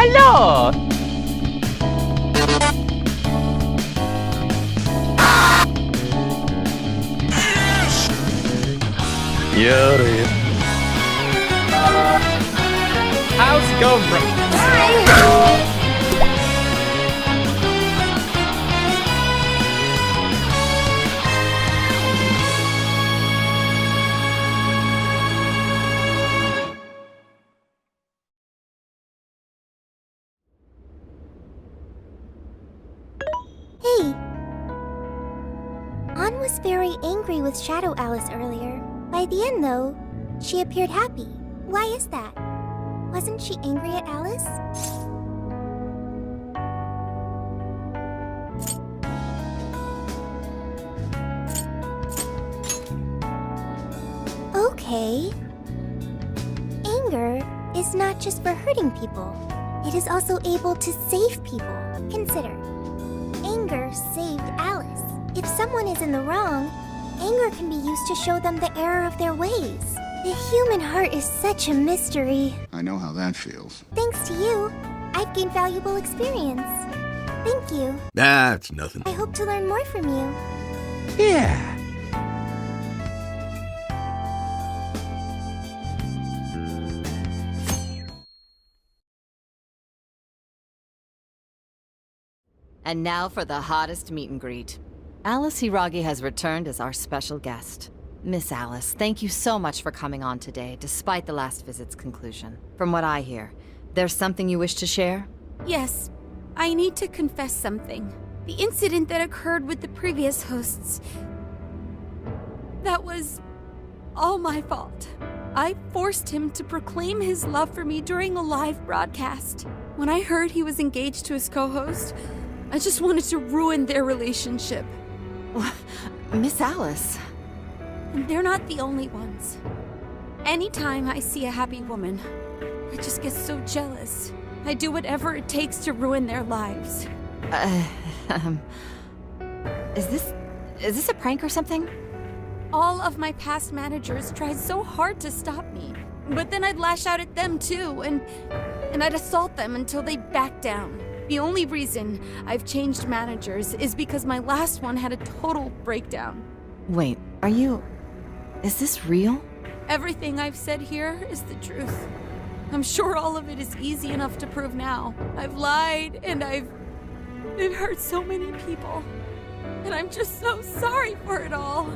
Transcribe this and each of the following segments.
Hello! Yuri. How's it going, bro? Hi! Hey! Ann was very angry with Shadow Alice earlier. By the end, though, she appeared happy. Why is that? Wasn't she angry at Alice? Okay. Anger is not just for hurting people. It is also able to save people. Consider. Anger saved Alice. If someone is in the wrong, anger can be used to show them the error of their ways. The human heart is such a mystery. I know how that feels. Thanks to you, I've gained valuable experience. Thank you. That's nothing. I hope to learn more from you. Yeah. And now for the hottest meet and greet. Alice Hiragi has returned as our special guest. Miss Alice, thank you so much for coming on today, despite the last visit's conclusion. From what I hear, there's something you wish to share? Yes, I need to confess something. The incident that occurred with the previous hosts. That was all my fault. I forced him to proclaim his love for me during a live broadcast. When I heard he was engaged to his co-host, I just wanted to ruin their relationship. Miss Alice. And they're not the only ones. Anytime I see a happy woman, I just get so jealous. I do whatever it takes to ruin their lives. Is this a prank or something? All of my past managers tried so hard to stop me. But then I'd lash out at them too, and I'd assault them until they backed down. The only reason I've changed managers is because my last one had a total breakdown. Wait, is this real? Everything I've said here is the truth. I'm sure all of it is easy enough to prove now. I've lied, and it hurt so many people. And I'm just so sorry for it all.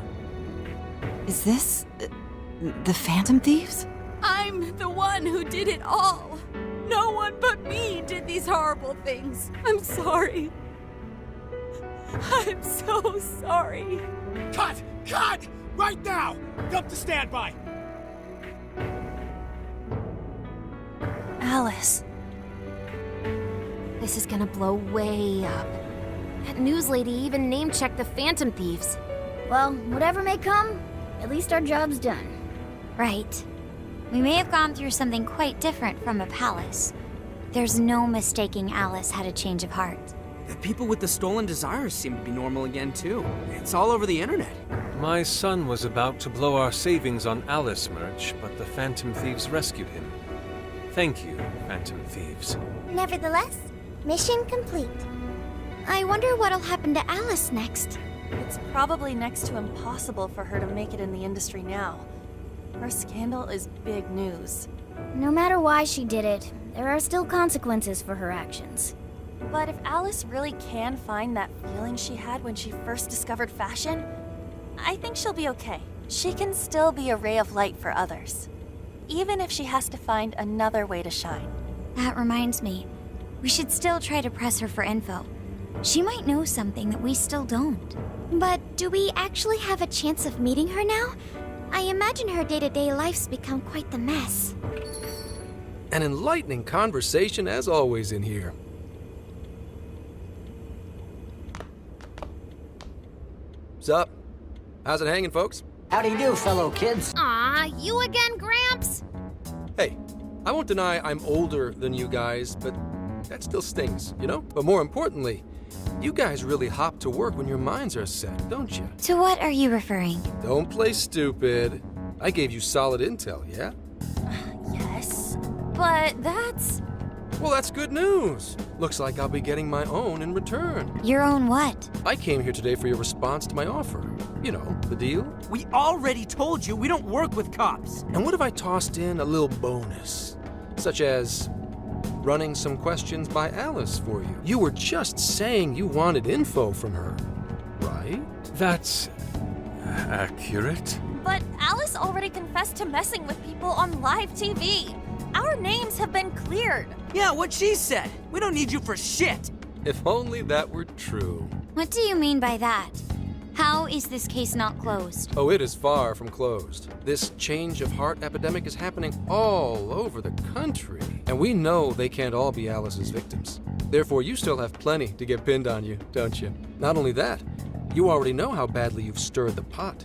Is this the Phantom Thieves? I'm the one who did it all. No one but me did these horrible things. I'm sorry. I'm so sorry. Cut! Cut! Right now! Jump to standby! Alice. This is gonna blow way up. That news lady even name-checked the Phantom Thieves. Well, whatever may come, at least our job's done. Right. We may have gone through something quite different from a palace. There's no mistaking Alice had a change of heart. The people with the stolen desires seem to be normal again, too. It's all over the internet. My son was about to blow our savings on Alice merch, but the Phantom Thieves rescued him. Thank you, Phantom Thieves. Nevertheless, mission complete. I wonder what'll happen to Alice next. It's probably next to impossible for her to make it in the industry now. Her scandal is big news. No matter why she did it, there are still consequences for her actions. But if Alice really can find that feeling she had when she first discovered fashion, I think she'll be okay. She can still be a ray of light for others, even if she has to find another way to shine. That reminds me, we should still try to press her for info. She might know something that we still don't. But do we actually have a chance of meeting her now? I imagine her day-to-day life's become quite the mess. An enlightening conversation as always in here. Sup? How's it hanging, folks? How do you do, fellow kids? Aw, you again, Gramps? Hey, I won't deny I'm older than you guys, but that still stings, you know? But more importantly, you guys really hop to work when your minds are set, don't you? To what are you referring? Don't play stupid. I gave you solid intel, yeah? Yes, but that's... Well, that's good news. Looks like I'll be getting my own in return. Your own what? I came here today for your response to my offer. You know, the deal. We already told you we don't work with cops. And what if I tossed in a little bonus? Such as running some questions by Alice for you. You were just saying you wanted info from her, right? That's accurate. But Alice already confessed to messing with people on live TV. Our names have been cleared. Yeah, what she said. We don't need you for shit. If only that were true. What do you mean by that? How is this case not closed? Oh, it is far from closed. This change of heart epidemic is happening all over the country. And we know they can't all be Alice's victims. Therefore, you still have plenty to get pinned on you, don't you? Not only that, you already know how badly you've stirred the pot.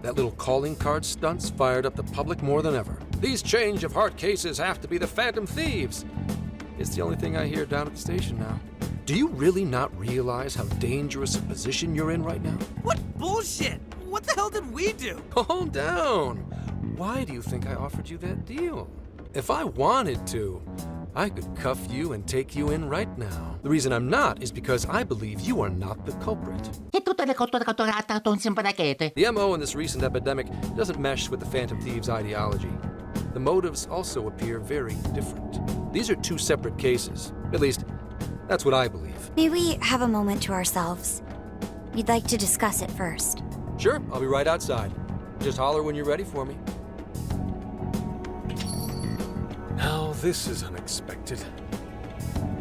That little calling card stunt's fired up the public more than ever. These change of heart cases have to be the Phantom Thieves. It's the only thing I hear down at the station now. Do you really not realize how dangerous a position you're in right now? What bullshit? What the hell did we do? Calm down. Why do you think I offered you that deal? If I wanted to, I could cuff you and take you in right now. The reason I'm not is because I believe you are not the culprit. The MO in this recent epidemic doesn't mesh with the Phantom Thieves' ideology. The motives also appear very different. These are two separate cases. At least, that's what I believe. May we have a moment to ourselves? We'd like to discuss it first. Sure, I'll be right outside. Just holler when you're ready for me. Now this is unexpected.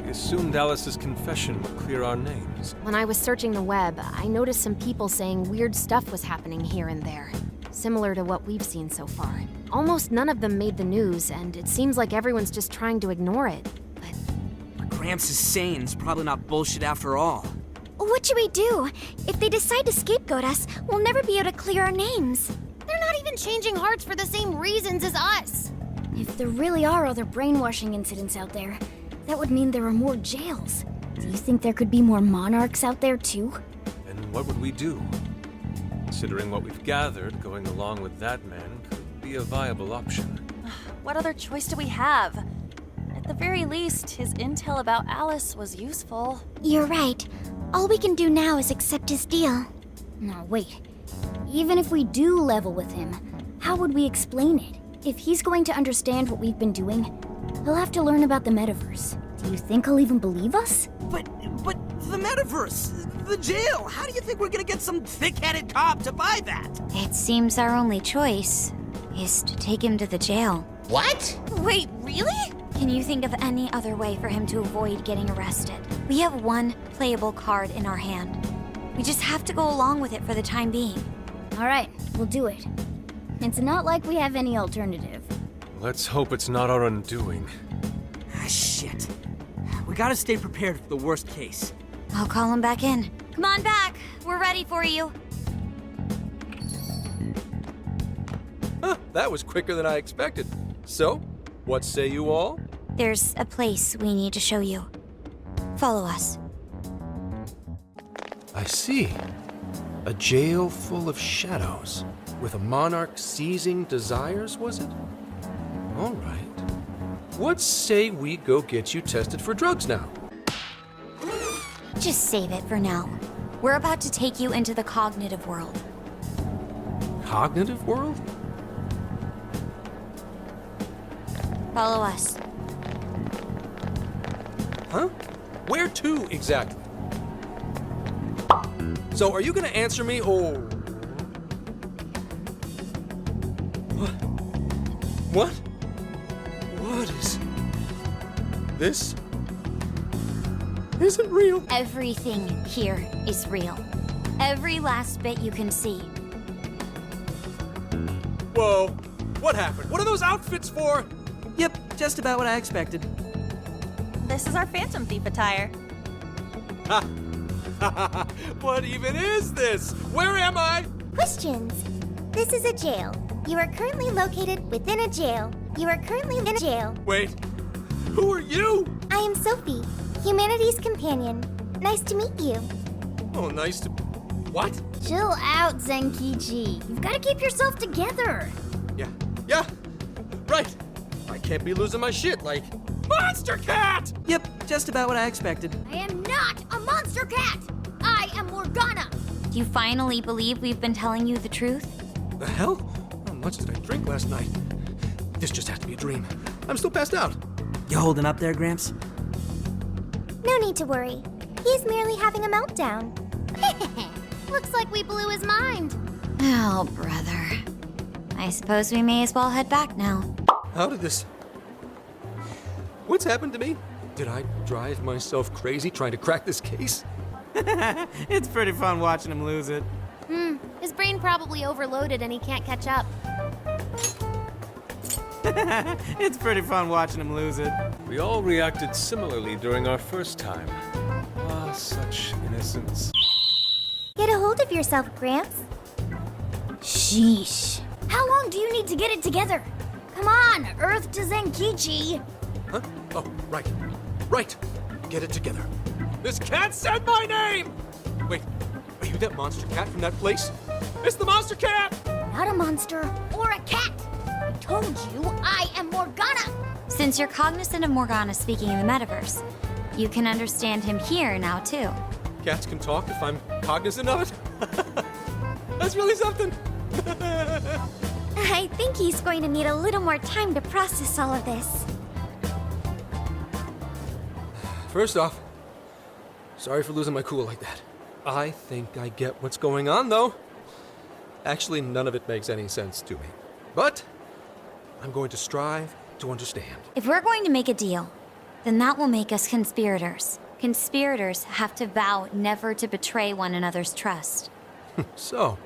We assumed Alice's confession would clear our names. When I was searching the web, I noticed some people saying weird stuff was happening here and there, similar to what we've seen so far. Almost none of them made the news, and it seems like everyone's just trying to ignore it. What Gramps is saying is probably not bullshit after all. What should we do? If they decide to scapegoat us, we'll never be able to clear our names. They're not even changing hearts for the same reasons as us. If there really are other brainwashing incidents out there, that would mean there are more jails. Do you think there could be more monarchs out there too? And what would we do? Considering what we've gathered, going along with that man could be a viable option. What other choice do we have? At the very least, his intel about Alice was useful. You're right. All we can do now is accept his deal. No, wait. Even if we do level with him, how would we explain it? If he's going to understand what we've been doing, he'll have to learn about the metaverse. Do you think he'll even believe us? But the metaverse, the jail, how do you think we're gonna get some thick-headed cop to buy that? It seems our only choice is to take him to the jail. What? Wait, really? Can you think of any other way for him to avoid getting arrested? We have one playable card in our hand. We just have to go along with it for the time being. All right, we'll do it. It's not like we have any alternative. Let's hope it's not our undoing. Ah, shit. We gotta stay prepared for the worst case. I'll call him back in. Come on back. We're ready for you. Huh, that was quicker than I expected. So, what say you all? There's a place we need to show you. Follow us. I see. A jail full of shadows. With a monarch seizing desires, was it? All right. What say we go get you tested for drugs now? Just save it for now. We're about to take you into the cognitive world. Cognitive world? Follow us. Huh? Where to, exactly? So, are you gonna answer me, or... What? What is... This isn't real. Everything here is real. Every last bit you can see. Whoa. What happened? What are those outfits for? Yep, just about what I expected. This is our Phantom Thief attire. Ha! What even is this? Where am I? Questions. This is a jail. You are currently located within a jail. You are currently in a jail. Wait, who are you? I am Sophie, humanity's companion. Nice to meet you. Oh, nice to... What? Chill out, Zenkichi. You've got to keep yourself together. Yeah, right. I can't be losing my shit, like, Monster cat! Yep, just about what I expected. I am not a monster cat! I am Morgana! Do you finally believe we've been telling you the truth? The hell? How much did I drink last night? This just has to be a dream. I'm still passed out. You holding up there, Gramps? No need to worry. He's merely having a meltdown. Looks like we blew his mind. Oh, brother. I suppose we may as well head back now. How did this... What's happened to me? Did I drive myself crazy trying to crack this case? It's pretty fun watching him lose it. His brain probably overloaded and he can't catch up. It's pretty fun watching him lose it. We all reacted similarly during our first time. Ah, such innocence. Get a hold of yourself, Gramps. Sheesh. How long do you need to get it together? Come on, Earth to Zenkichi. Huh? Oh, right. Right. Get it together. This cat said my name! Wait, are you that monster cat from that place? It's the monster cat! Not a monster or a cat. I told you I am Morgana. Since you're cognizant of Morgana speaking in the metaverse, you can understand him here now, too. Cats can talk if I'm cognizant of it? That's really something! I think he's going to need a little more time to process all of this. First off, sorry for losing my cool like that. I think I get what's going on, though. Actually, none of it makes any sense to me. But I'm going to strive to understand. If we're going to make a deal, then that will make us conspirators. Conspirators have to vow never to betray one another's trust. So,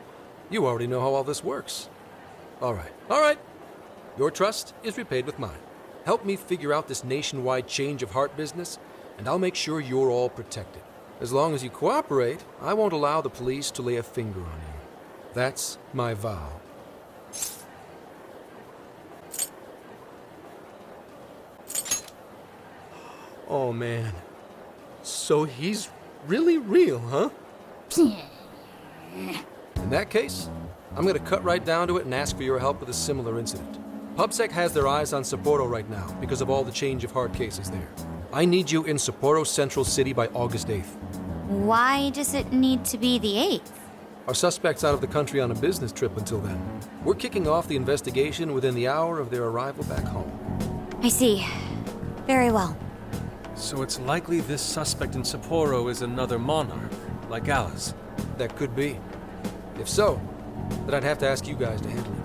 you already know how all this works. All right. Your trust is repaid with mine. Help me figure out this nationwide change of heart business, and I'll make sure you're all protected. As long as you cooperate, I won't allow the police to lay a finger on you. That's my vow. Oh, man. So he's really real, huh? In that case, I'm gonna cut right down to it and ask for your help with a similar incident. PubSec has their eyes on Sapporo right now because of all the change of heart cases there. I need you in Sapporo Central City by August 8th. Why does it need to be the 8th? Our suspect's out of the country on a business trip until then. We're kicking off the investigation within the hour of their arrival back home. I see. Very well. So it's likely this suspect in Sapporo is another monarch, like Alice. That could be. If so, then I'd have to ask you guys to handle it.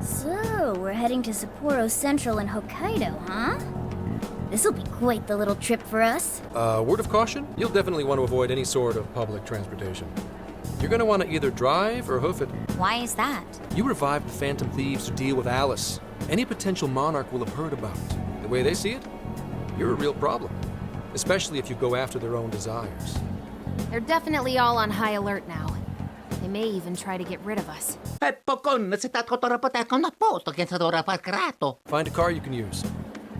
So, we're heading to Sapporo Central in Hokkaido, huh? This'll be quite the little trip for us. Word of caution, you'll definitely want to avoid any sort of public transportation. You're gonna want to either drive or hoof it. Why is that? You revived the Phantom Thieves to deal with Alice. Any potential monarch will have heard about it. The way they see it, you're a real problem. Especially if you go after their own desires. They're definitely all on high alert now. They may even try to get rid of us. Find a car you can use.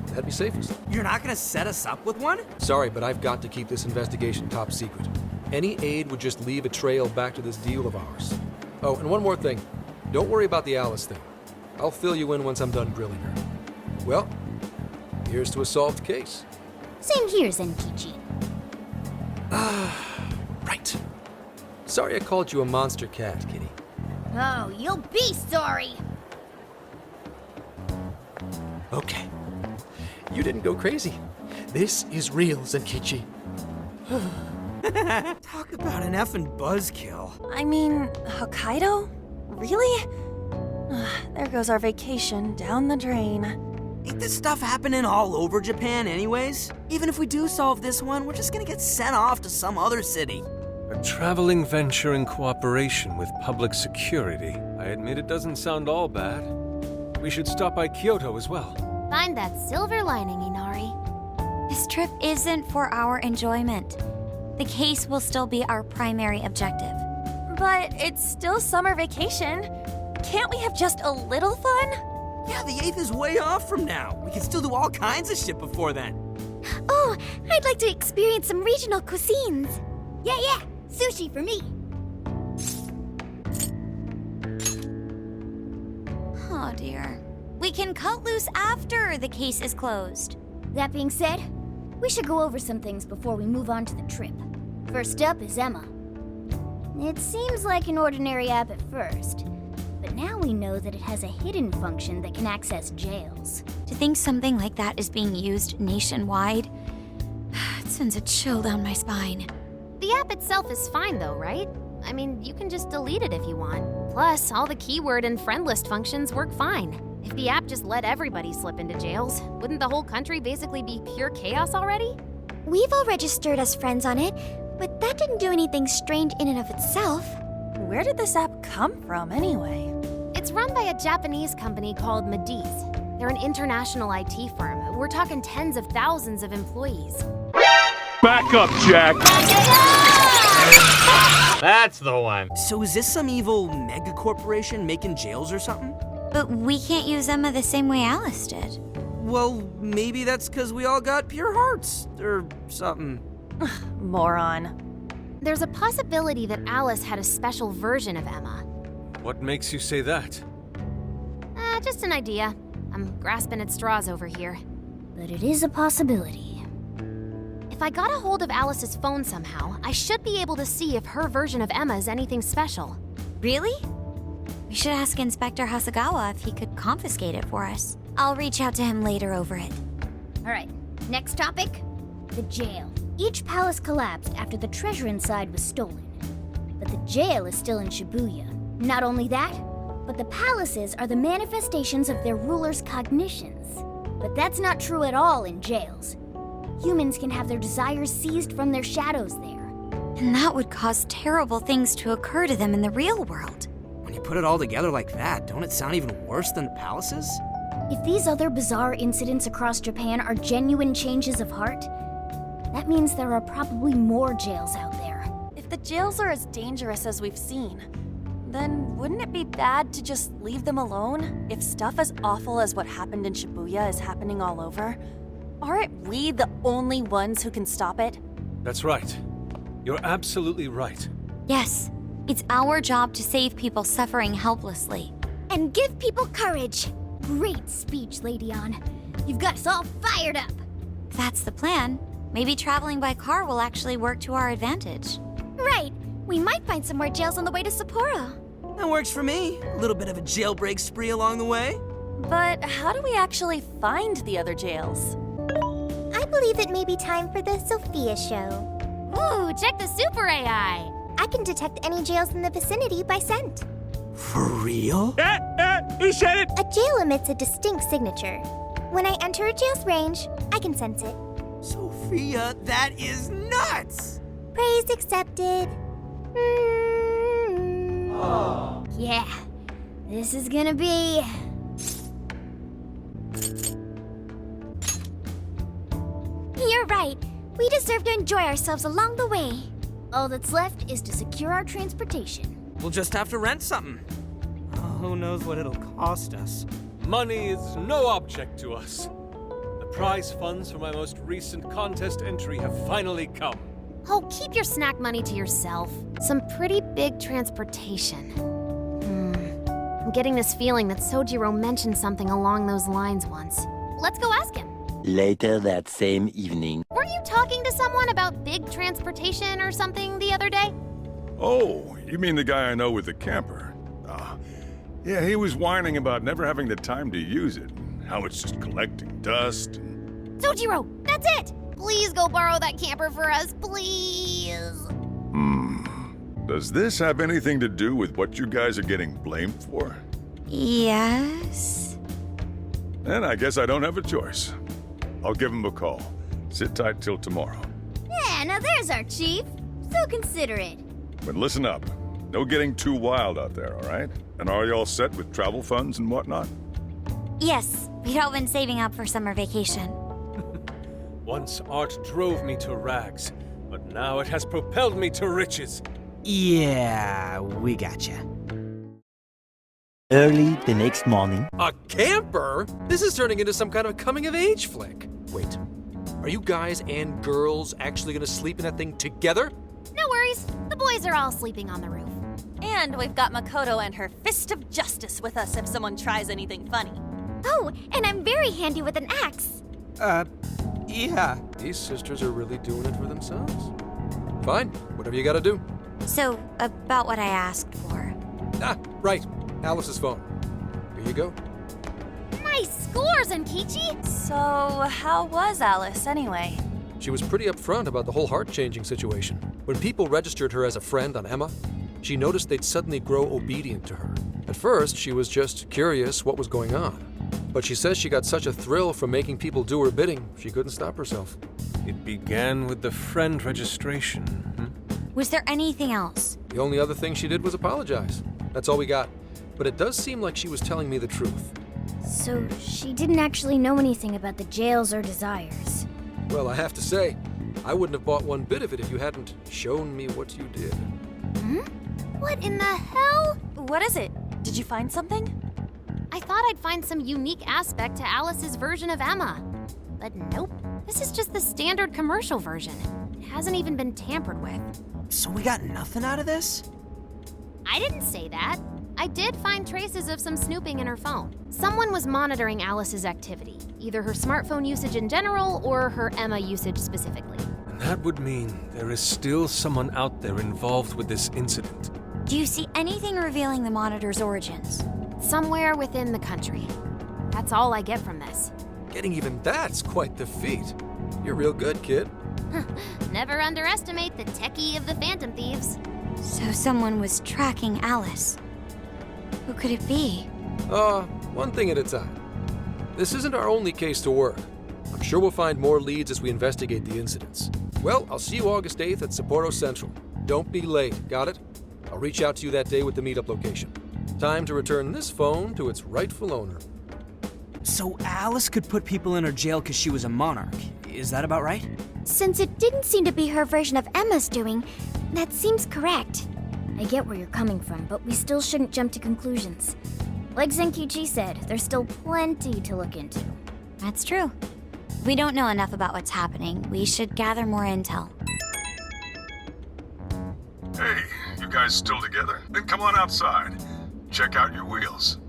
That'd be safest. You're not gonna set us up with one? Sorry, but I've got to keep this investigation top secret. Any aid would just leave a trail back to this deal of ours. Oh, and one more thing. Don't worry about the Alice thing. I'll fill you in once I'm done grilling her. Well, here's to a solved case. Same here, Zenkichi. Right. Sorry I called you a monster cat, kitty. Oh, you'll be sorry! Okay. You didn't go crazy. This is real, Zenkichi. Talk about an effing buzzkill. I mean, Hokkaido? Really? There goes our vacation down the drain. Ain't this stuff happening all over Japan anyways? Even if we do solve this one, we're just gonna get sent off to some other city. A traveling venture in cooperation with public security. I admit it doesn't sound all bad. We should stop by Kyoto as well. Find that silver lining, Inari. This trip isn't for our enjoyment. The case will still be our primary objective. But it's still summer vacation. Can't we have just a little fun? Yeah, the 8th is way off from now. We can still do all kinds of shit before then. Oh, I'd like to experience some regional cuisines. Yeah, sushi for me. Oh dear. We can cut loose after the case is closed. That being said, we should go over some things before we move on to the trip. First up is Emma. It seems like an ordinary app at first, but now we know that it has a hidden function that can access jails. To think something like that is being used nationwide, it sends a chill down my spine. The app itself is fine though, right? I mean, you can just delete it if you want. Plus, all the keyword and friend list functions work fine. If the app just let everybody slip into jails, wouldn't the whole country basically be pure chaos already? We've all registered as friends on it, but that didn't do anything strange in and of itself. Where did this app come from anyway? It's run by a Japanese company called Mediz. They're an international IT firm. We're talking tens of thousands of employees. Back up, Jack! That's the one. So is this some evil mega corporation making jails or something? But we can't use Emma the same way Alice did. Well, maybe that's because we all got pure hearts, or something. Moron. There's a possibility that Alice had a special version of Emma. What makes you say that? Just an idea. I'm grasping at straws over here. But it is a possibility. If I got a hold of Alice's phone somehow, I should be able to see if her version of Emma is anything special. Really? We should ask Inspector Hasagawa if he could confiscate it for us. I'll reach out to him later over it. Alright, next topic. The jail. Each palace collapsed after the treasure inside was stolen. But the jail is still in Shibuya. Not only that, but the palaces are the manifestations of their rulers' cognitions. But that's not true at all in jails. Humans can have their desires seized from their shadows there. And that would cause terrible things to occur to them in the real world. When you put it all together like that, don't it sound even worse than the palaces? If these other bizarre incidents across Japan are genuine changes of heart, that means there are probably more jails out there. If the jails are as dangerous as we've seen, then wouldn't it be bad to just leave them alone? If stuff as awful as what happened in Shibuya is happening all over, aren't we the only ones who can stop it? That's right. You're absolutely right. Yes, it's our job to save people suffering helplessly. And give people courage. Great speech, Lady Ann. You've got us all fired up. If that's the plan, maybe traveling by car will actually work to our advantage. Right. We might find some more jails on the way to Sapporo. That works for me. A little bit of a jailbreak spree along the way. But how do we actually find the other jails? I believe it may be time for the Sophia show. Ooh, check the super AI! I can detect any jails in the vicinity by scent. For real? Who said it? A jail emits a distinct signature. When I enter a jail's range, I can sense it. Sophia, that is nuts! Praise accepted. Yeah, this is gonna be... You're right. We deserve to enjoy ourselves along the way. All that's left is to secure our transportation. We'll just have to rent something. Oh, who knows what it'll cost us. Money is no object to us. The prize funds for my most recent contest entry have finally come. Oh, keep your snack money to yourself. Some pretty big transportation. I'm getting this feeling that Sojiro mentioned something along those lines once. Let's go ask him. Later that same evening. Were you talking to someone about big transportation or something the other day? Oh, you mean the guy I know with the camper? Yeah, he was whining about never having the time to use it, how it's just collecting dust. Sojiro, that's it! Please go borrow that camper for us, please! Does this have anything to do with what you guys are getting blamed for? Yes? Then I guess I don't have a choice. I'll give him a call. Sit tight till tomorrow. Yeah, now there's our chief. So considerate. But listen up. No getting too wild out there, all right? And are you all set with travel funds and whatnot? Yes, we'd all been saving up for summer vacation. Once art drove me to rags, but now it has propelled me to riches. Yeah, we gotcha. Early the next morning. A camper? This is turning into some kind of coming-of-age flick. Wait, are you guys and girls actually gonna sleep in that thing together? No worries. The boys are all sleeping on the roof. And we've got Makoto and her fist of justice with us if someone tries anything funny. Oh, and I'm very handy with an axe. Yeah. These sisters are really doing it for themselves. Fine, whatever you gotta do. So, about what I asked for. Ah, right. Alice's phone. Here you go. Nice scores, Enkichi! So, how was Alice anyway? She was pretty upfront about the whole heart-changing situation. When people registered her as a friend on Emma, she noticed they'd suddenly grow obedient to her. At first, she was just curious what was going on. But she says she got such a thrill from making people do her bidding, she couldn't stop herself. It began with the friend registration. Was there anything else? The only other thing she did was apologize. That's all we got. But it does seem like she was telling me the truth. So she didn't actually know anything about the jails or desires. Well, I have to say, I wouldn't have bought one bit of it if you hadn't shown me what you did. What in the hell? What is it? Did you find something? I thought I'd find some unique aspect to Alice's version of Emma. But nope. This is just the standard commercial version. It hasn't even been tampered with. So we got nothing out of this? I didn't say that. I did find traces of some snooping in her phone. Someone was monitoring Alice's activity, either her smartphone usage in general or her Emma usage specifically. And that would mean there is still someone out there involved with this incident. Do you see anything revealing the monitor's origins? Somewhere within the country. That's all I get from this. Getting even that's quite the feat. You're real good, kid. Never underestimate the techie of the Phantom Thieves. So someone was tracking Alice. Who could it be? One thing at a time. This isn't our only case to work. I'm sure we'll find more leads as we investigate the incidents. Well, I'll see you August 8th at Sapporo Central. Don't be late, got it? I'll reach out to you that day with the meetup location. Time to return this phone to its rightful owner. So Alice could put people in her jail because she was a monarch. Is that about right? Since it didn't seem to be her version of Emma's doing, that seems correct. I get where you're coming from, but we still shouldn't jump to conclusions. Like Zenkichi said, there's still plenty to look into. That's true. We don't know enough about what's happening. We should gather more intel. Hey, you guys still together? Then come on outside. Check out your wheels.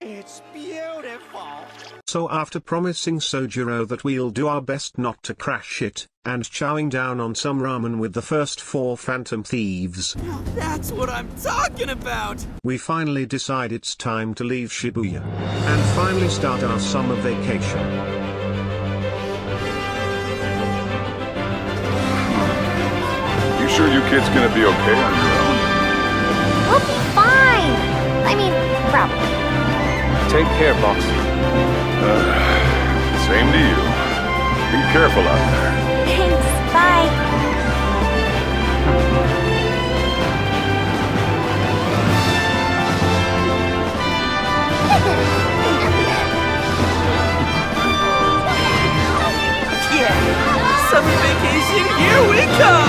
It's beautiful. So after promising Sojiro that we'll do our best not to crash it, and chowing down on some ramen with the first 4 Phantom Thieves, That's what I'm talking about! we finally decide it's time to leave Shibuya, and finally start our summer vacation. You sure you kids gonna be okay on your own? We'll be fine! I mean, probably. Take care, Box. Same to you. Be careful out there. Thanks, bye. Yeah! Summer vacation, here we come!